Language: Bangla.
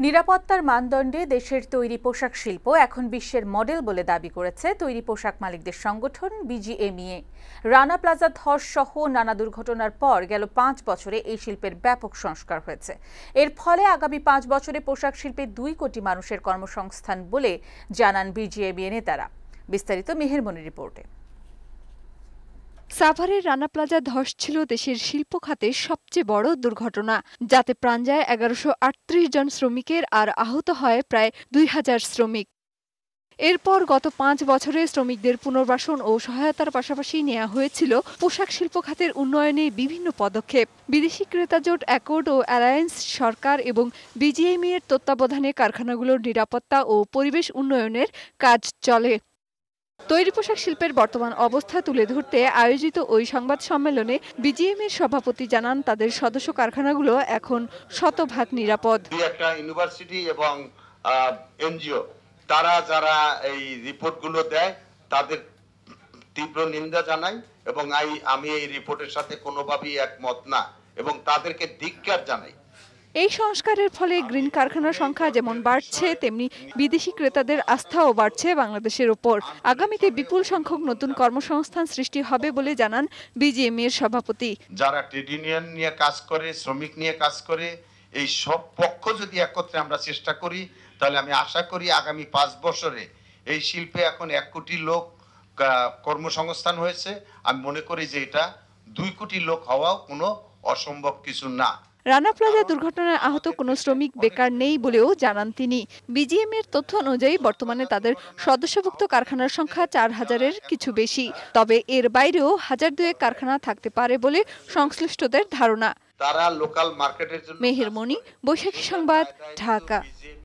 নিরাপত্তার মানদণ্ডে দেশের তৈরি পোশাক শিল্প এখন বিশ্বের মডেল বলে দাবি করেছে তৈরি পোশাক মালিকদের সংগঠন বিজিএমইএ। রানা প্লাজা ধস সহ নানা দুর্ঘটনার পর গেল 5 বছরে এই শিল্পের ব্যাপক সংস্কার হয়েছে। এর ফলে আগামী 5 বছরে পোশাক শিল্পে 2 কোটি মানুষের কর্মসংস্থান বলে জানান বিজিএমইএ নেতারা। বিস্তারিত মেহেরমনির রিপোর্টে। সাভারের রানা প্লাজা ধস ছিল দেশের শিল্প খাতে সবচেয়ে বড় দুর্ঘটনা, যাতে প্রাণ যায় 1138 জন শ্রমিকের আর আহত হয় প্রায় 2000 শ্রমিক। এরপর গত 5 বছরে শ্রমিকদের পুনর্বাসন ও সহায়তার পাশাপাশি নেওয়া হয়েছিল পোশাক শিল্প খাতের উন্নয়নে বিভিন্ন পদক্ষেপ। বিদেশি ক্রেতা জোট অ্যাকর্ড ও অ্যালায়েন্স, সরকার এবং বিজিএমইএর তত্ত্বাবধানে কারখানাগুলোর নিরাপত্তা ও পরিবেশ উন্নয়নের কাজ চলে। তৈরি পোশাক শিল্পের বর্তমান অবস্থা তুলে ধরতে আয়োজিত ওই সংবাদ সম্মেলনে বিজিএমইএর সভাপতি জানান, তাদের সদস্য কারখানাগুলো এখন শতভাগ নিরাপদ। একটা ইউনিভার্সিটি এবং এনজিও তারা যারা এই রিপোর্টগুলো দেয় তাদের তীব্র নিন্দা জানাই এবং আমি এই রিপোর্টের সাথে কোনোভাবেই একমত না এবং তাদেরকে ধিক্কার জানাই। এই সংস্কারের ফলে গ্রিন কারখানার সংখ্যা যেমন বাড়ছে, তেমনি বিদেশি ক্রেতাদের আস্থাও বাড়ছে বাংলাদেশের ওপর। আগামীতে বিপুল সংখ্যক নতুন কর্মসংস্থান সৃষ্টি হবে বলে জানান বিজিএমইএর সভাপতি। যারা ট্রেড ইউনিয়ন নিয়ে কাজ করে, শ্রমিক নিয়ে কাজ করে, এই সব পক্ষ যদি একত্রে আমরা চেষ্টা করি, তাহলে আমি আশা করি আগামী 5 বছরে এই শিল্পে এখন 1 কোটি লোক কর্মসংস্থান হয়েছে। আমি মনে করি যে এটা 2 কোটি লোক হওয়াও কোনো অসম্ভব কিছু না। রানা প্লাজা দুর্ঘটনায় আহত কোনো শ্রমিক বেকার নেই বলেও জানান তিনি। বিজিএমইএর তথ্য অনুযায়ী বর্তমানে তাদের সদস্যভুক্ত কারখানার সংখ্যা 4000-এর কিছু বেশি। তবে এর বাইরেও 1000-2 কারখানা থাকতে পারে বলে সংশ্লিষ্টদের ধারণা। তারা লোকাল মার্কেটের জন্য। মেহেরমনি, বৈশাখী সংবাদ, ঢাকা।